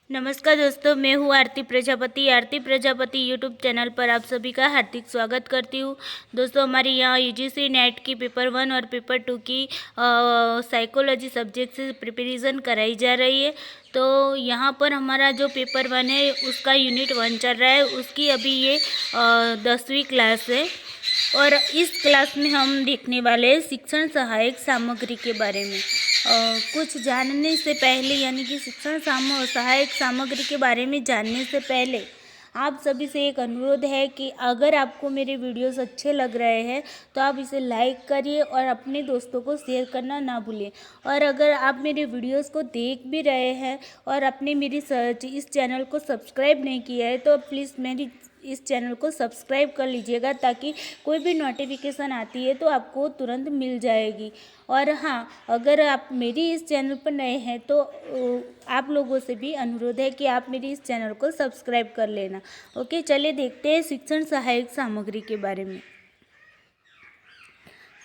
नमस्कार दोस्तों, मैं हूँ आरती प्रजापति यूट्यूब चैनल पर आप सभी का हार्दिक स्वागत करती हूँ। दोस्तों, हमारे यहाँ यूजीसी नेट की पेपर 1 और पेपर 2 की साइकोलॉजी सब्जेक्ट से प्रिपरेशन कराई जा रही है। तो यहाँ पर हमारा जो पेपर 1 है उसका यूनिट 1 चल रहा है। उसकी अभी ये 10वीं क्लास है और इस क्लास में हम देखने वाले हैं शिक्षण सहायक सामग्री के बारे में। कुछ जानने से पहले, यानी कि शिक्षण सहायक सामग्री के बारे में जानने से पहले आप सभी से एक अनुरोध है कि अगर आपको मेरे वीडियोस अच्छे लग रहे हैं तो आप इसे लाइक करिए और अपने दोस्तों को शेयर करना ना भूलिए। और अगर आप मेरे वीडियोस को देख भी रहे हैं और आपने मेरी इस चैनल को सब्सक्राइब नहीं किया है तो प्लीज़ मेरी इस चैनल को सब्सक्राइब कर लीजिएगा, ताकि कोई भी नोटिफिकेशन आती है तो आपको तुरंत मिल जाएगी। और हाँ, अगर आप मेरी इस चैनल पर नए हैं तो आप लोगों से भी अनुरोध है कि आप मेरी इस चैनल को सब्सक्राइब कर लेना। ओके, चलिए देखते हैं शिक्षण सहायक सामग्री के बारे में।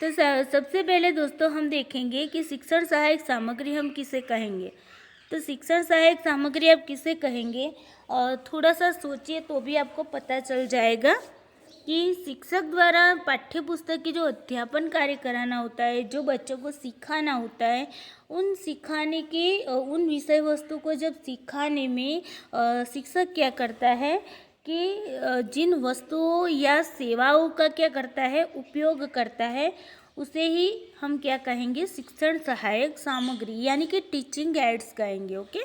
तो सबसे पहले दोस्तों हम देखेंगे कि शिक्षण सहायक सामग्री हम किसे कहेंगे। तो शिक्षण सहायक सामग्री आप किसे कहेंगे, थोड़ा सा सोचिए तो भी आपको पता चल जाएगा कि शिक्षक द्वारा पाठ्य पुस्तक की जो अध्यापन कार्य कराना होता है, जो बच्चों को सिखाना होता है, उन सिखाने के उन विषय वस्तु को जब सिखाने में शिक्षक क्या करता है कि जिन वस्तुओं या सेवाओं का क्या करता है, उपयोग करता है, उसे ही हम क्या कहेंगे, शिक्षण सहायक सामग्री यानी कि टीचिंग एड्स कहेंगे। ओके,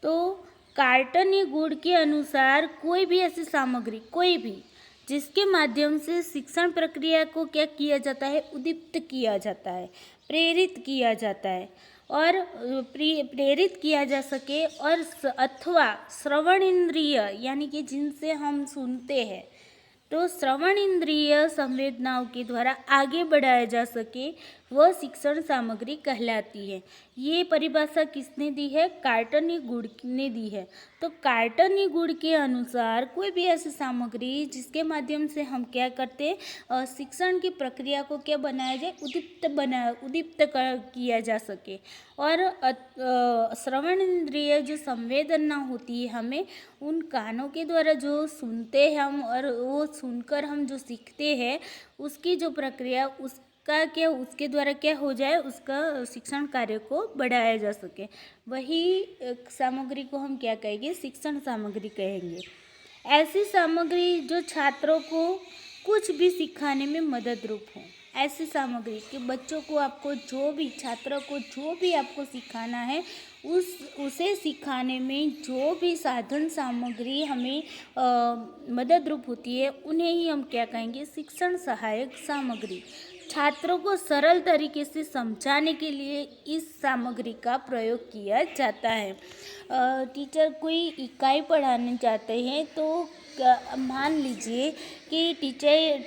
तो कार्टन या गुण के अनुसार कोई भी ऐसी सामग्री, कोई भी जिसके माध्यम से शिक्षण प्रक्रिया को क्या किया जाता है, उद्दीप्त किया जाता है, प्रेरित किया जाता है और प्रेरित किया जा सके, और अथवा श्रवण इंद्रिय यानी कि जिनसे हम सुनते हैं, तो श्रवण इंद्रिय संवेदनाओं के द्वारा आगे बढ़ाया जा सके, वह शिक्षण सामग्री कहलाती है। ये परिभाषा किसने दी है? कार्टनी गुड ने दी है। तो कार्टनी गुड के अनुसार कोई भी ऐसी सामग्री जिसके माध्यम से हम क्या करते हैं, शिक्षण की प्रक्रिया को क्या बनाया जाए, उद्दीप्त किया जा सके। और श्रवण इंद्रिय जो संवेदना होती है, हमें उन कानों के द्वारा जो सुनते हैं हम, और वो सुनकर हम जो सीखते हैं, उसकी जो प्रक्रिया, उसके द्वारा क्या हो जाए, उसका शिक्षण कार्य को बढ़ाया जा सके, वही सामग्री को हम क्या कहेंगे, शिक्षण सामग्री कहेंगे। ऐसी सामग्री जो छात्रों को कुछ भी सिखाने में मदद रूप हो, ऐसी सामग्री कि बच्चों को, आपको जो भी, छात्रों को जो भी आपको सिखाना है, उसे सिखाने में जो भी साधन सामग्री हमें मदद रूप होती है, उन्हें ही हम क्या कहेंगे, शिक्षण सहायक सामग्री। छात्रों को सरल तरीके से समझाने के लिए इस सामग्री का प्रयोग किया जाता है। टीचर कोई इकाई पढ़ाने जाते हैं तो मान लीजिए कि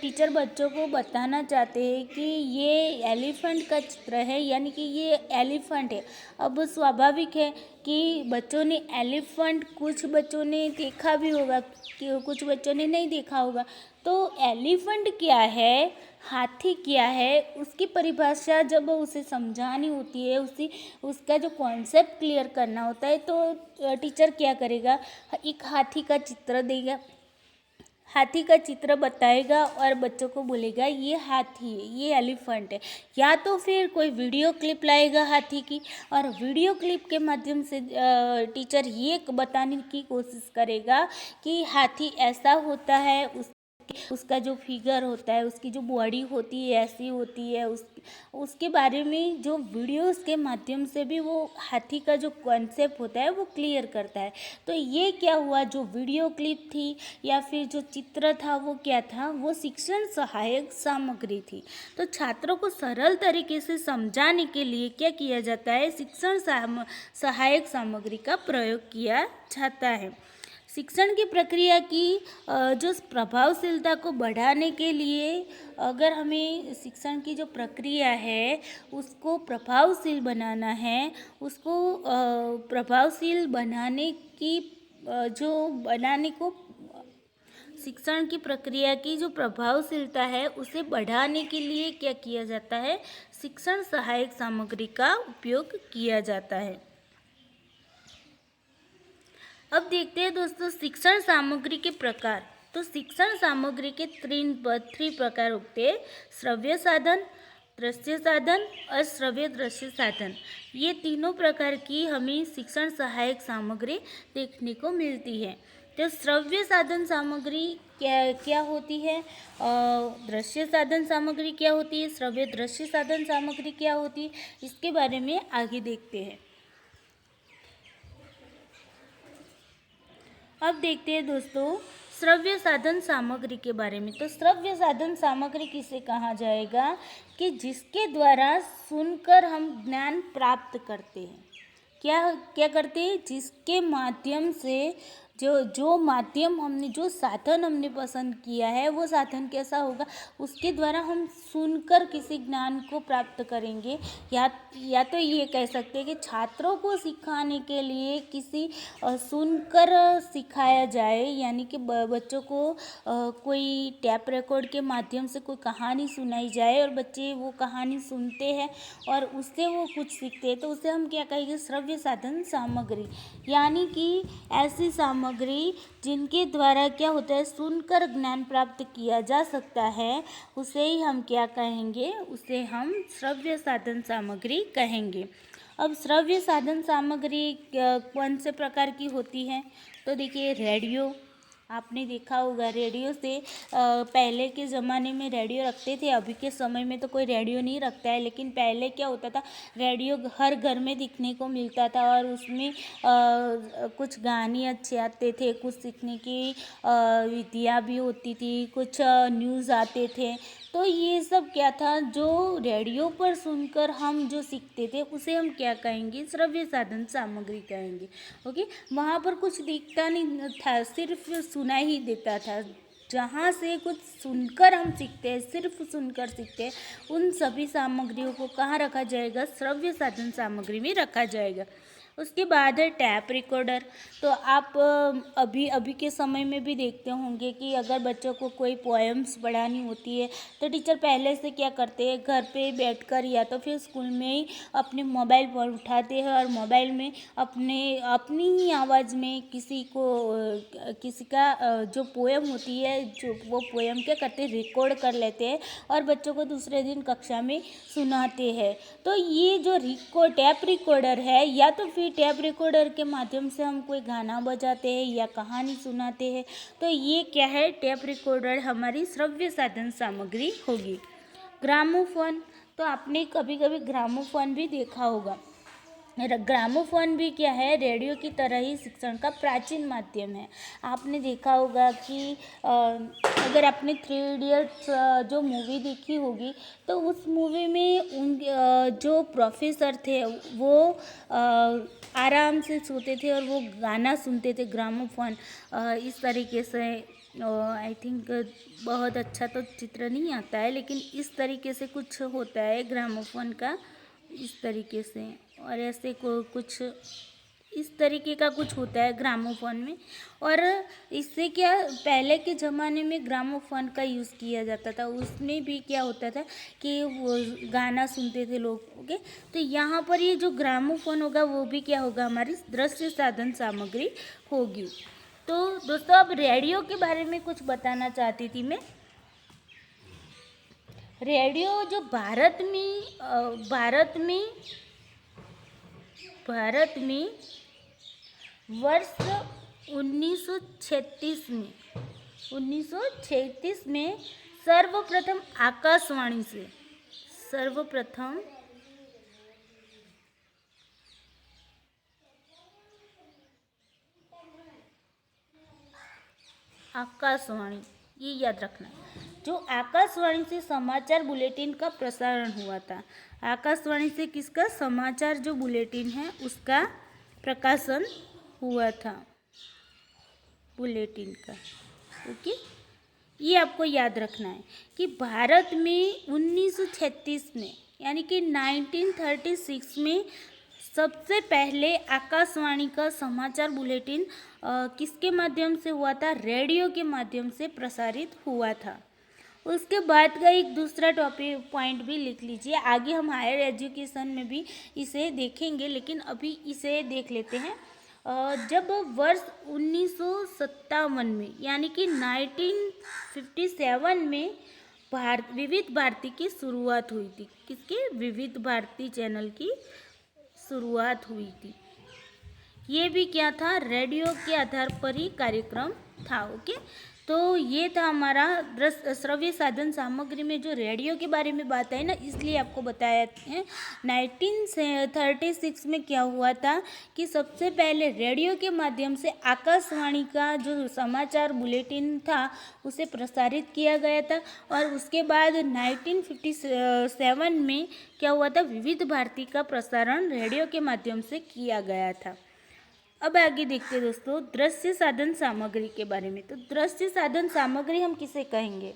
टीचर बच्चों को बताना चाहते हैं कि ये एलिफेंट का चित्र है, यानी कि ये एलिफेंट है। अब स्वाभाविक है कि बच्चों ने एलिफेंट, कुछ बच्चों ने देखा भी होगा कि कुछ बच्चों ने नहीं देखा होगा। तो एलिफेंट क्या है, हाथी क्या है, उसकी परिभाषा जब उसे समझानी होती है, उसका जो कॉन्सेप्ट क्लियर करना होता है, तो टीचर क्या करेगा, एक हाथी का चित्र देगा, हाथी का चित्र बताएगा और बच्चों को बोलेगा ये हाथी है, ये एलिफेंट है। या तो फिर कोई वीडियो क्लिप लाएगा हाथी की, और वीडियो क्लिप के माध्यम से टीचर ये बताने की कोशिश करेगा कि हाथी ऐसा होता है, उसका जो फिगर होता है, उसकी जो बॉडी होती है ऐसी होती है, उसके बारे में जो वीडियोस के माध्यम से भी वो हाथी का जो कॉन्सेप्ट होता है वो क्लियर करता है। तो ये क्या हुआ, जो वीडियो क्लिप थी या फिर जो चित्र था, वो क्या था, वो शिक्षण सहायक सामग्री थी। तो छात्रों को सरल तरीके से समझाने के लिए क्या किया जाता है, शिक्षण सहायक सामग्री का प्रयोग किया जाता है। शिक्षण की प्रक्रिया की जो प्रभावशीलता को बढ़ाने के लिए, अगर हमें शिक्षण की जो प्रक्रिया है उसको प्रभावशील बनाना है, उसको प्रभावशील बनाने की बनाने को, शिक्षण की प्रक्रिया की जो प्रभावशीलता है उसे बढ़ाने के लिए क्या किया जाता है, शिक्षण सहायक सामग्री का उपयोग किया जाता है। अब देखते हैं दोस्तों शिक्षण सामग्री के प्रकार। तो शिक्षण सामग्री के थ्री प्रकार होते हैं, श्रव्य साधन, दृश्य साधन और श्रव्य दृश्य साधन। ये तीनों प्रकार की हमें शिक्षण सहायक सामग्री देखने को मिलती है। तो श्रव्य साधन सामग्री क्या क्या होती है, दृश्य साधन सामग्री क्या होती है, श्रव्य दृश्य साधन सामग्री क्या होती है, इसके बारे में आगे देखते हैं। अब देखते हैं दोस्तों श्रव्य साधन सामग्री के बारे में। तो श्रव्य साधन सामग्री किसे कहा जाएगा कि जिसके द्वारा सुनकर हम ज्ञान प्राप्त करते हैं। क्या क्या करते हैं, जिसके माध्यम से जो माध्यम हमने, जो साधन हमने पसंद किया है, वो साधन कैसा होगा, उसके द्वारा हम सुनकर किसी ज्ञान को प्राप्त करेंगे। या तो ये कह सकते हैं कि छात्रों को सिखाने के लिए किसी सुनकर सिखाया जाए, यानी कि बच्चों को कोई टैप रिकॉर्ड के माध्यम से कोई कहानी सुनाई जाए और बच्चे वो कहानी सुनते हैं और उससे वो कुछ सीखते हैं, तो उसे हम क्या कहेंगे, श्रव्य साधन सामग्री। यानी कि ऐसी सामग्री जिनके द्वारा क्या होता है, सुनकर ज्ञान प्राप्त किया जा सकता है, उसे ही हम क्या कहेंगे, उसे हम श्रव्य साधन सामग्री कहेंगे। अब श्रव्य साधन सामग्री कौन से प्रकार की होती है, तो देखिए रेडियो, आपने देखा होगा रेडियो से पहले के ज़माने में रेडियो रखते थे। अभी के समय में तो कोई रेडियो नहीं रखता है, लेकिन पहले क्या होता था, रेडियो हर घर में दिखने को मिलता था और उसमें कुछ गाने अच्छे आते थे, कुछ सीखने की विधियाँ भी होती थी, कुछ न्यूज़ आते थे। तो ये सब क्या था, जो रेडियो पर सुनकर हम जो सीखते थे उसे हम क्या कहेंगे, श्रव्य साधन सामग्री कहेंगे। ओके, वहाँ पर कुछ दिखता नहीं था, सिर्फ सुना ही देता था। जहाँ से कुछ सुनकर हम सीखते हैं, सिर्फ सुनकर सीखते हैं, उन सभी सामग्रियों को कहाँ रखा जाएगा, श्रव्य साधन सामग्री में रखा जाएगा। उसके बाद है टैप रिकॉर्डर। तो आप अभी के समय में भी देखते होंगे कि अगर बच्चों को कोई पोएम्स पढ़ानी होती है तो टीचर पहले से क्या करते हैं, घर पे बैठकर या तो फिर स्कूल में ही अपने मोबाइल पर उठाते हैं और मोबाइल में अपनी ही आवाज़ में किसी का जो पोएम होती है, जो वो पोएम क्या करते हैं, रिकॉर्ड कर लेते हैं और बच्चों को दूसरे दिन कक्षा में सुनाते हैं। तो ये जो टैप रिकॉर्डर है, या तो फिर टैप रिकॉर्डर के माध्यम से हम कोई गाना बजाते हैं या कहानी सुनाते हैं, तो ये क्या है, टैप रिकॉर्डर हमारी श्रव्य साधन सामग्री होगी। ग्रामोफोन, तो आपने कभी कभी ग्रामोफोन भी देखा होगा। ग्रामोफोन भी क्या है, रेडियो की तरह ही शिक्षण का प्राचीन माध्यम है। आपने देखा होगा कि अगर आपने 3 इडियट्स जो मूवी देखी होगी, तो उस मूवी में जो प्रोफेसर थे वो आराम से सोते थे और वो गाना सुनते थे, ग्रामोफोन इस तरीके से। आई थिंक बहुत अच्छा तो चित्र नहीं आता है, लेकिन इस तरीके से कुछ होता है ग्रामोफोन का, इस तरीके से, और ऐसे कुछ इस तरीके का कुछ होता है ग्रामोफोन में। और इससे क्या, पहले के ज़माने में ग्रामोफोन का यूज़ किया जाता था, उसमें भी क्या होता था कि वो गाना सुनते थे लोग। ओके, तो यहाँ पर ये जो ग्रामोफोन होगा वो भी क्या होगा, हमारी दृश्य साधन सामग्री होगी। तो दोस्तों अब रेडियो के बारे में कुछ बताना चाहती थी मैं। रेडियो जो भारत में वर्ष 1936 में सर्वप्रथम आकाशवाणी, ये याद रखना, जो आकाशवाणी से समाचार बुलेटिन का प्रसारण हुआ था। आकाशवाणी से किसका, समाचार जो बुलेटिन है उसका प्रकाशन हुआ था, बुलेटिन का। ओके, ये आपको याद रखना है कि भारत में 1936 में, यानी कि 1936 में सबसे पहले आकाशवाणी का समाचार बुलेटिन किसके माध्यम से हुआ था, रेडियो के माध्यम से प्रसारित हुआ था। उसके बाद का एक दूसरा टॉपिक पॉइंट भी लिख लीजिए, आगे हम हायर एजुकेशन में भी इसे देखेंगे, लेकिन अभी इसे देख लेते हैं। जब वर्ष 1957 में यानी कि 1957 में विविध भारती की शुरुआत हुई थी। किसकी? विविध भारती चैनल की शुरुआत हुई थी। ये भी क्या था? रेडियो के आधार पर ही कार्यक्रम था। ओके, तो ये था हमारा श्रव्य साधन सामग्री में जो रेडियो के बारे में बात है ना, इसलिए आपको बताया है। 1936 में क्या हुआ था कि सबसे पहले रेडियो के माध्यम से आकाशवाणी का जो समाचार बुलेटिन था उसे प्रसारित किया गया था। और उसके बाद 1957 में क्या हुआ था? विविध भारती का प्रसारण रेडियो के माध्यम से किया गया था। अब आगे देखते हैं दोस्तों दृश्य साधन सामग्री के बारे में। तो दृश्य साधन सामग्री हम किसे कहेंगे?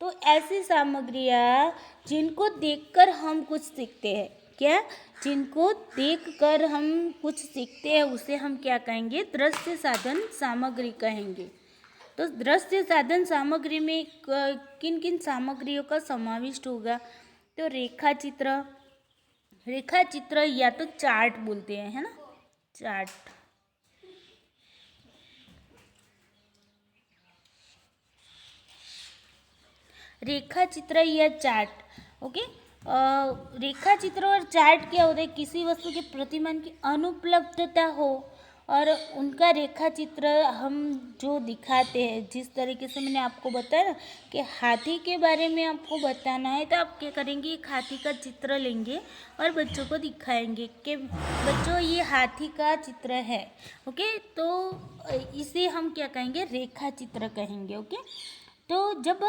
तो ऐसी सामग्रियाँ जिनको देखकर हम कुछ सीखते हैं। क्या? जिनको देखकर हम कुछ सीखते हैं उसे हम क्या कहेंगे? दृश्य साधन सामग्री कहेंगे। तो दृश्य साधन सामग्री में किन किन सामग्रियों का समाविष्ट होगा? तो रेखाचित्र या तो चार्ट बोलते हैं, है ना, चार्ट। रेखाचित्र या चार्ट। ओके, रेखाचित्र और चार्ट क्या होता है? किसी वस्तु के प्रतिमान की अनुपलब्धता हो और उनका रेखाचित्र हम जो दिखाते हैं, जिस तरीके से मैंने आपको बताया ना कि हाथी के बारे में आपको बताना है, तो आप क्या करेंगे? एक हाथी का चित्र लेंगे और बच्चों को दिखाएंगे कि बच्चों ये हाथी का चित्र है। ओके, तो इसे हम क्या कहेंगे? रेखाचित्र कहेंगे। ओके, तो जब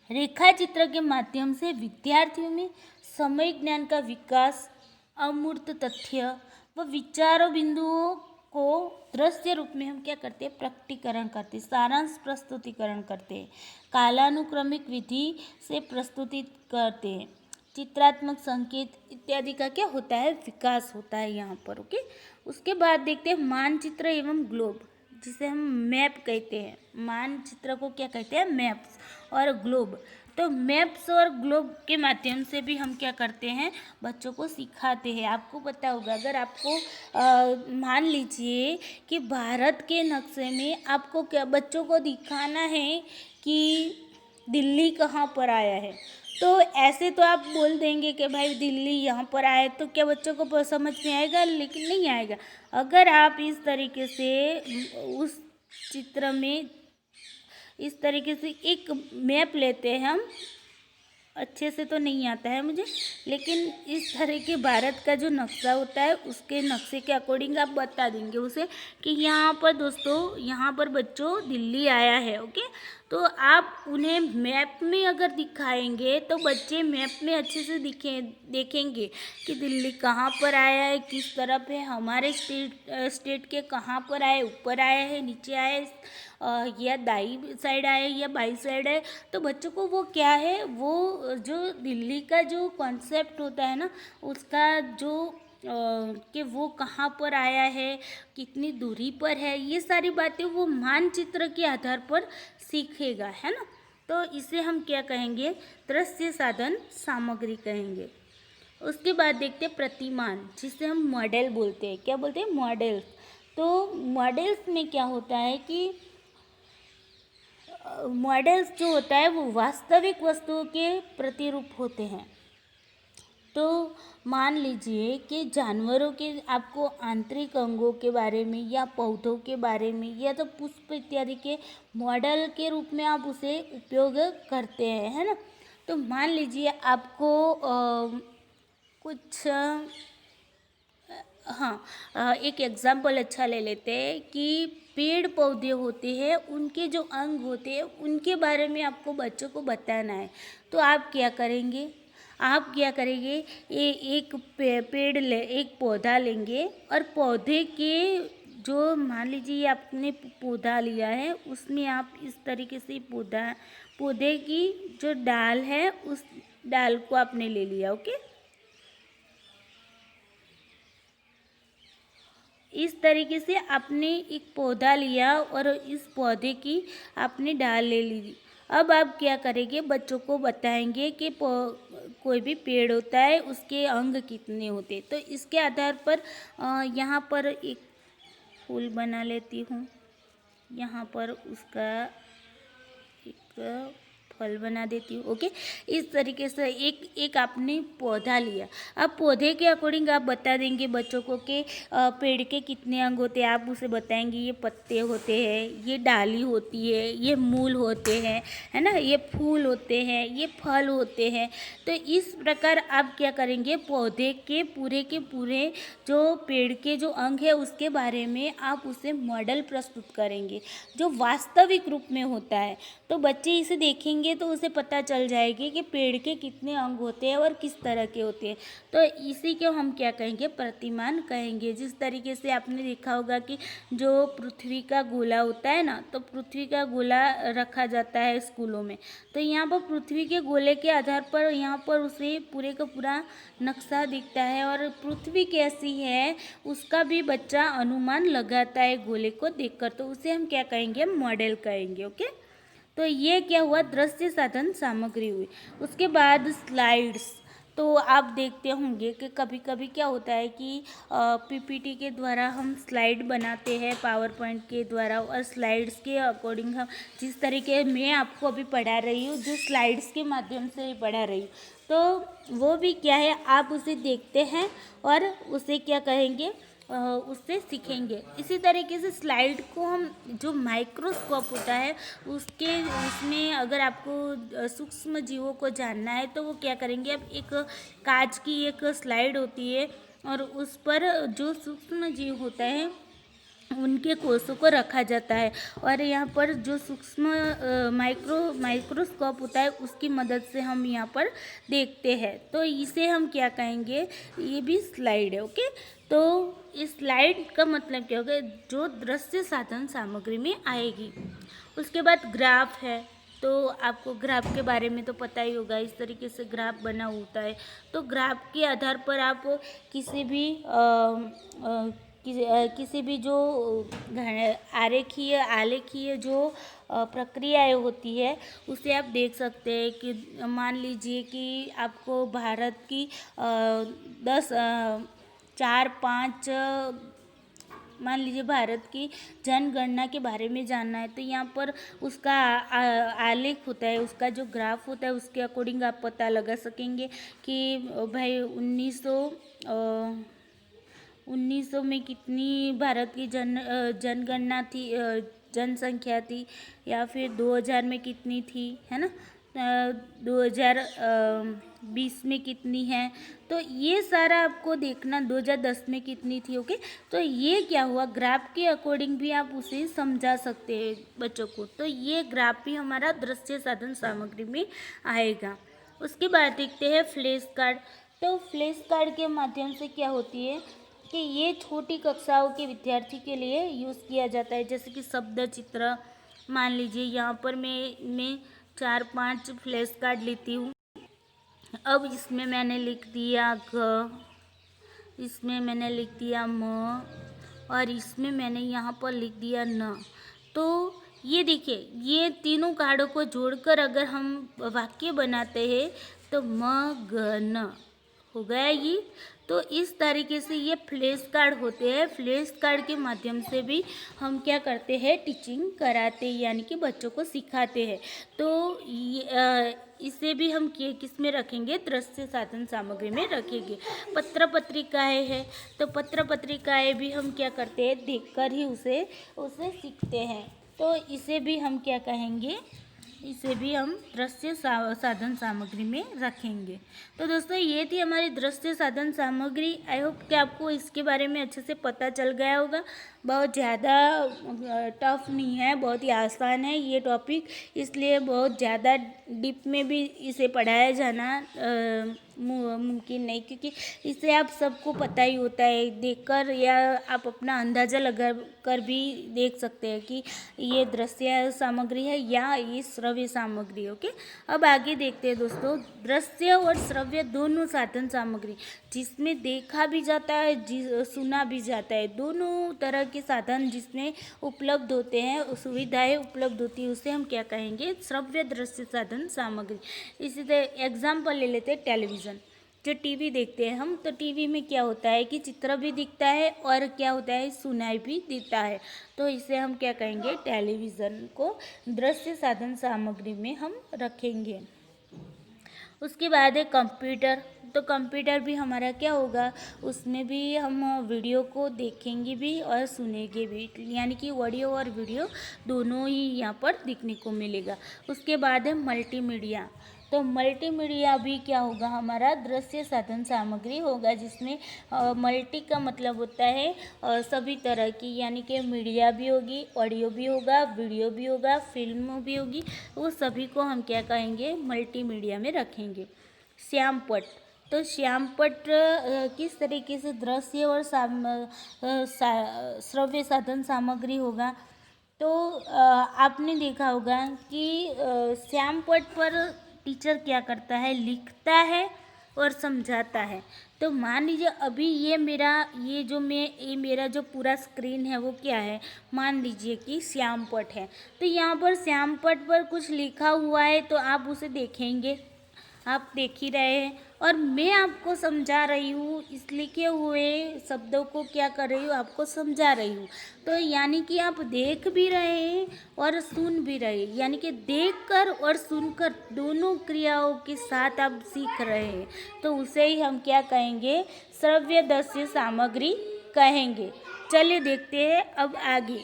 रेखाचित्र के माध्यम से विद्यार्थियों में समय ज्ञान का विकास, अमूर्त तथ्य व विचारों बिंदुओं को दृश्य रूप में हम क्या करते हैं? प्रकटीकरण करते हैं, सारांश प्रस्तुतिकरण करते हैं, कालानुक्रमिक विधि से प्रस्तुतित करते हैं, चित्रात्मक संकेत इत्यादि का क्या होता है? विकास होता है यहाँ पर। ओके, उसके बाद देखते हैं मानचित्र एवं ग्लोब, जिसे हम मैप कहते हैं। मानचित्र को क्या कहते हैं? मैप्स। और ग्लोब, तो मैप्स और ग्लोब के माध्यम से भी हम क्या करते हैं? बच्चों को सिखाते हैं। आपको पता होगा, अगर आपको मान लीजिए कि भारत के नक्शे में आपको क्या बच्चों को दिखाना है कि दिल्ली कहाँ पर आया है, तो ऐसे तो आप बोल देंगे कि भाई दिल्ली यहाँ पर आए, तो क्या बच्चों को समझ में आएगा? लेकिन नहीं आएगा। अगर आप इस तरीके से उस चित्र में इस तरीके से एक मैप लेते हैं, हम अच्छे से तो नहीं आता है मुझे, लेकिन इस तरह के भारत का जो नक्शा होता है उसके नक्शे के अकॉर्डिंग आप बता देंगे उसे कि यहाँ पर दोस्तों, यहाँ पर बच्चों दिल्ली आया है। ओके, तो आप उन्हें मैप में अगर दिखाएंगे तो बच्चे मैप में अच्छे से देखेंगे कि दिल्ली कहाँ पर आया है, किस तरफ है, हमारे स्टेट के कहाँ पर आए, ऊपर आया है, नीचे आया है, या दाई साइड आए या बाई साइड है। तो बच्चों को वो क्या है, वो जो दिल्ली का जो कॉन्सेप्ट होता है ना, उसका जो कि वो कहाँ पर आया है, कितनी दूरी पर है, ये सारी बातें वो मानचित्र के आधार पर सीखेगा, है ना। तो इसे हम क्या कहेंगे? दृश्य साधन सामग्री कहेंगे। उसके बाद देखते हैं प्रतिमान, जिसे हम मॉडल बोलते हैं। क्या बोलते हैं? मॉडल्स। तो मॉडल्स में क्या होता है कि मॉडल्स जो होता है वो वास्तविक वस्तुओं के प्रतिरूप होते हैं। तो मान लीजिए कि जानवरों के आपको आंतरिक अंगों के बारे में या पौधों के बारे में या तो पुष्प इत्यादि के मॉडल के रूप में आप उसे उपयोग करते हैं, है ना। तो मान लीजिए आपको कुछ एक एग्जाम्पल अच्छा ले लेते हैं कि पेड़ पौधे होते हैं, उनके जो अंग होते हैं उनके बारे में आपको बच्चों को बताना है। तो आप क्या करेंगे? एक एक पौधा लेंगे और पौधे के जो मान लीजिए आपने पौधा लिया है, उसमें आप इस तरीके से पौधे की जो डाल है उस डाल को आपने ले लिया। ओके, इस तरीके से आपने एक पौधा लिया और इस पौधे की आपने डाल ले ली। अब आप क्या करेंगे? बच्चों को बताएंगे कि कोई भी पेड़ होता है उसके अंग कितने होते हैं। तो इसके आधार पर यहाँ पर एक फूल बना लेती हूँ। यहाँ पर उसका एक फल बना देती हूँ। ओके, इस तरीके से एक एक आपने पौधा लिया। अब पौधे के अकॉर्डिंग आप बता देंगे बच्चों को कि पेड़ के कितने अंग होते हैं। आप उसे बताएंगे ये पत्ते होते हैं, ये डाली होती है, ये मूल होते हैं, है ना, ये फूल होते हैं, ये फल होते हैं। तो इस प्रकार आप क्या करेंगे, पौधे के पूरे जो पेड़ के जो अंग है उसके बारे में आप उसे मॉडल प्रस्तुत करेंगे जो वास्तविक रूप में होता है। तो बच्चे इसे देखेंगे तो उसे पता चल जाएगी कि पेड़ के कितने अंग होते हैं और किस तरह के होते हैं। तो इसी को हम क्या कहेंगे, प्रतिमान कहेंगे। जिस तरीके से आपने देखा होगा कि जो पृथ्वी का गोला होता है ना, तो पृथ्वी का गोला रखा जाता है स्कूलों में। तो यहाँ पर पृथ्वी के गोले के आधार पर यहाँ पर उसे पूरे का पूरा नक्शा दिखता है और पृथ्वी कैसी है उसका भी बच्चा अनुमान लगाता है गोले को देखकर। तो उसे हम क्या कहेंगे, मॉडल कहेंगे। ओके, तो ये क्या हुआ, दृश्य साधन सामग्री हुई। उसके बाद स्लाइड्स। तो आप देखते होंगे कि कभी कभी क्या होता है कि पीपीटी के द्वारा हम स्लाइड बनाते हैं पावर पॉइंट के द्वारा, और स्लाइड्स के अकॉर्डिंग हम जिस तरीके मैं आपको अभी पढ़ा रही हूँ, जो स्लाइड्स के माध्यम से ही पढ़ा रही हूँ, तो वो भी क्या है, आप उसे देखते हैं और उसे क्या कहेंगे, उससे सीखेंगे। इसी तरीके से स्लाइड को हम, जो माइक्रोस्कोप होता है उसमें अगर आपको सूक्ष्म जीवों को जानना है तो वो क्या करेंगे, अब एक कांच की एक स्लाइड होती है और उस पर जो सूक्ष्म जीव होता है उनके कोषों को रखा जाता है और यहाँ पर जो सूक्ष्म माइक्रोस्कोप होता है उसकी मदद से हम यहाँ पर देखते हैं। तो इसे हम क्या कहेंगे, ये भी स्लाइड है। ओके, तो इस स्लाइड का मतलब क्या होगा, जो दृश्य साधन सामग्री में आएगी। उसके बाद ग्राफ है। तो आपको ग्राफ के बारे में तो पता ही होगा, इस तरीके से ग्राफ बना होता है। तो ग्राफ के आधार पर आप किसी भी किसी भी जो आलेखीय जो प्रक्रियाएं होती है उसे आप देख सकते हैं। कि मान लीजिए कि आपको भारत की 4-5 मान लीजिए भारत की जनगणना के बारे में जानना है, तो यहाँ पर उसका आलेख होता है, उसका जो ग्राफ होता है उसके अकॉर्डिंग आप पता लगा सकेंगे कि भाई 1900 में कितनी भारत की जनगणना थी, जनसंख्या थी, या फिर 2000 में कितनी थी, है ना, 2020 में कितनी है। तो ये सारा आपको देखना, 2010 में कितनी थी। ओके, तो ये क्या हुआ, ग्राफ के अकॉर्डिंग भी आप उसे समझा सकते हैं बच्चों को। तो ये ग्राफ भी हमारा दृश्य साधन सामग्री में आएगा। उसके बाद देखते हैं फ्लैश कार्ड। तो फ्लैश कार्ड के माध्यम से क्या होती है कि ये छोटी कक्षाओं के विद्यार्थी के लिए यूज़ किया जाता है। जैसे कि शब्द चित्र, मान लीजिए यहाँ पर मैं 4-5 फ्लैश कार्ड लेती हूँ। अब इसमें मैंने लिख दिया ग, इसमें मैंने लिख दिया म, और इसमें मैंने यहाँ पर लिख दिया न। तो ये देखिए, ये तीनों कार्डों को जोड़कर अगर हम वाक्य बनाते हैं तो म ग न हो गया ये। तो इस तरीके से ये फ्लैश कार्ड होते हैं। फ्लैश कार्ड के माध्यम से भी हम क्या करते हैं, टीचिंग कराते हैं, यानी कि बच्चों को सिखाते हैं। तो इसे भी हम किस में रखेंगे, दृश्य साधन सामग्री में रखेंगे। पत्र पत्रिकाएँ है, तो पत्र पत्रिकाएँ भी हम क्या करते हैं, देखकर ही उसे सीखते हैं। तो इसे भी हम क्या कहेंगे, इसे भी हम दृश्य साधन सामग्री में रखेंगे। तो दोस्तों ये थी हमारी दृश्य साधन सामग्री। आई होप कि आपको इसके बारे में अच्छे से पता चल गया होगा। बहुत ज़्यादा टफ नहीं है, बहुत ही आसान है ये टॉपिक, इसलिए बहुत ज़्यादा डीप में भी इसे पढ़ाया जाना मुमकिन नहीं, क्योंकि इसे आप सबको पता ही होता है। देखकर या आप अपना अंदाज़ा लगा कर भी देख सकते हैं कि ये दृश्य सामग्री है या ये श्रव्य सामग्री। ओके, अब आगे देखते हैं दोस्तों, दृश्य और श्रव्य दोनों साधन सामग्री, जिसमें देखा भी जाता है, सुना भी जाता है, दोनों तरह के साधन जिसमें उपलब्ध होते हैं, सुविधाएं उपलब्ध होती है, उसे हम क्या कहेंगे, श्रव्य दृश्य साधन सामग्री। इसी तरह एग्जाम्पल ले लेते हैं टेलीविज़न। जो टीवी देखते हैं हम, तो टीवी में क्या होता है कि चित्र भी दिखता है और क्या होता है, सुनाई भी देता है। तो इसे हम क्या कहेंगे, टेलीविज़न को दृश्य साधन सामग्री में हम रखेंगे। उसके बाद है कंप्यूटर। तो कंप्यूटर भी हमारा क्या होगा, उसमें भी हम वीडियो को देखेंगे भी और सुनेंगे भी, यानी कि ऑडियो और वीडियो दोनों ही यहाँ पर दिखने को मिलेगा। उसके बाद है मल्टीमीडिया। तो मल्टीमीडिया भी क्या होगा, हमारा दृश्य साधन सामग्री होगा, जिसमें मल्टी का मतलब होता है सभी तरह की, यानी कि मीडिया भी होगी, ऑडियो भी होगा, वीडियो भी होगा, फिल्म भी होगी, वो सभी को हम क्या कहेंगे, मल्टीमीडिया में रखेंगे। श्यामपट। तो श्यामपट किस तरीके से दृश्य और श्रव्य साधन सामग्री होगा। तो आपने देखा होगा कि श्यामपट पर टीचर क्या करता है, लिखता है और समझाता है। तो मान लीजिए अभी ये मेरा जो पूरा स्क्रीन है वो क्या है, मान लीजिए कि श्यामपट है। तो यहाँ पर श्यामपट पर कुछ लिखा हुआ है, तो आप उसे देखेंगे, आप देख ही रहे हैं, और मैं आपको समझा रही हूँ, इस लिखे हुए शब्दों को क्या कर रही हूँ, आपको समझा रही हूँ। तो यानी कि आप देख भी रहे हैं और सुन भी रहे हैं, यानी कि देखकर और सुनकर दोनों क्रियाओं के साथ आप सीख रहे हैं। तो उसे ही हम क्या कहेंगे, श्रव्य दृश्य सामग्री कहेंगे। चलिए देखते हैं अब आगे।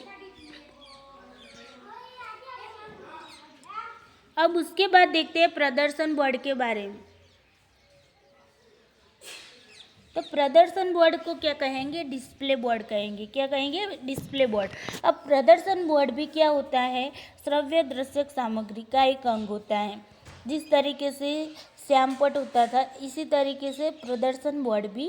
अब उसके बाद देखते हैं प्रदर्शन बोर्ड के बारे में। तो प्रदर्शन बोर्ड को क्या कहेंगे, डिस्प्ले बोर्ड कहेंगे। क्या कहेंगे, डिस्प्ले बोर्ड। अब प्रदर्शन बोर्ड भी क्या होता है, श्रव्य दृश्य सामग्री का एक अंग होता है। जिस तरीके से श्यामपट होता था, इसी तरीके से प्रदर्शन बोर्ड भी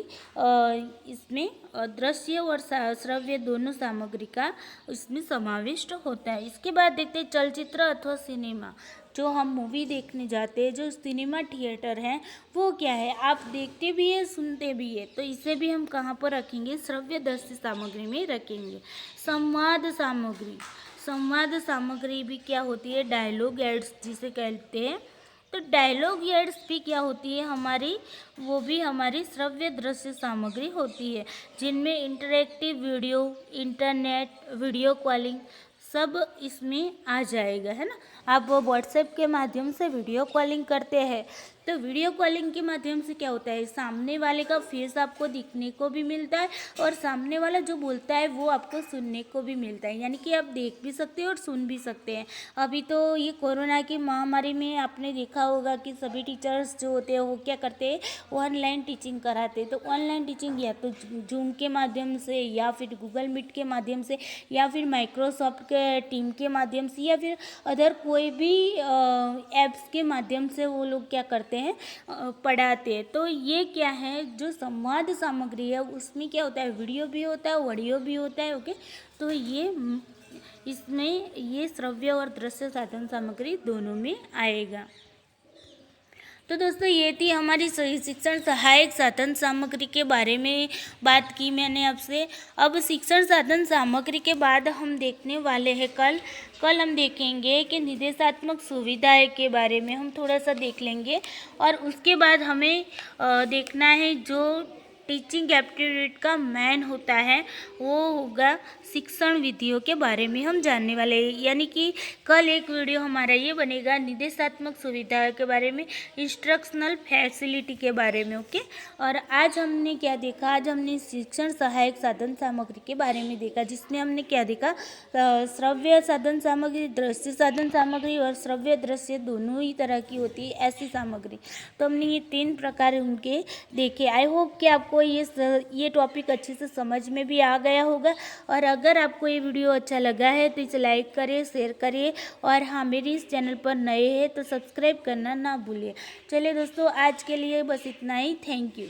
इसमें दृश्य और श्रव्य दोनों सामग्री का इसमें समाविष्ट होता है। इसके बाद देखते हैं चलचित्र अथवा सिनेमा। जो हम मूवी देखने जाते हैं, जो सिनेमा थिएटर है, वो क्या है, आप देखते भी है, सुनते भी है। तो इसे भी हम कहाँ पर रखेंगे, श्रव्य दृश्य सामग्री में रखेंगे। संवाद सामग्री। संवाद सामग्री भी क्या होती है, डायलॉग एड्स जिसे कहते हैं। तो डायलॉग एड्स भी क्या होती है हमारी, वो भी हमारी श्रव्य दृश्य सामग्री होती है, जिनमें interactive video, internet, video calling सब इसमें आ जाएगा, है ना। आप व्हाट्सएप के माध्यम से वीडियो कॉलिंग करते हैं, तो वीडियो कॉलिंग के माध्यम से क्या होता है, सामने वाले का फेस आपको दिखने को भी मिलता है और सामने वाला जो बोलता है वो आपको सुनने को भी मिलता है, यानी कि आप देख भी सकते हैं और सुन भी सकते हैं। अभी तो ये कोरोना की महामारी में आपने देखा होगा कि सभी टीचर्स जो होते हैं वो क्या करते हैं, ऑनलाइन टीचिंग कराते हैं। तो ऑनलाइन टीचिंग या तो जूम के माध्यम से, या फिर गूगल मीट के माध्यम से, या फिर माइक्रोसॉफ्ट के टीम के माध्यम से, या फिर अदर कोई भी ऐप्स के माध्यम से वो लोग क्या करते हैं, पढ़ाते हैं। तो ये क्या है, जो संवाद सामग्री है उसमें क्या होता है, वीडियो भी होता है, ऑडियो भी होता है। ओके, तो ये इसमें ये श्रव्य और दृश्य साधन सामग्री दोनों में आएगा। तो दोस्तों ये थी हमारी शिक्षण सहायक साधन सामग्री के बारे में बात की मैंने आपसे। अब शिक्षण साधन सामग्री के बाद हम देखने वाले हैं कल हम देखेंगे कि निर्देशात्मक सुविधाएं के बारे में हम थोड़ा सा देख लेंगे, और उसके बाद हमें देखना है जो टीचिंग एप्टीट्यूड का मेन होता है, वो होगा शिक्षण विधियों के बारे में हम जानने वाले हैं। यानी कि कल एक वीडियो हमारा ये बनेगा निर्देशात्मक सुविधाओं के बारे में, इंस्ट्रक्शनल फैसिलिटी के बारे में। ओके, और आज हमने क्या देखा, आज हमने शिक्षण सहायक साधन सामग्री के बारे में देखा, जिसमें हमने क्या देखा, श्रव्य साधन सामग्री, दृश्य साधन सामग्री और श्रव्य दृश्य दोनों ही तरह की होती है ऐसी सामग्री। तो हमने ये 3 प्रकार उनके देखे। आई होप कि आपको ये टॉपिक अच्छे से समझ में भी आ गया होगा, और अगर आपको ये वीडियो अच्छा लगा है तो इसे लाइक करिए, शेयर करिए, और हाँ, मेरी इस चैनल पर नए हैं तो सब्सक्राइब करना ना भूलिए। चलिए दोस्तों, आज के लिए बस इतना ही। Thank you.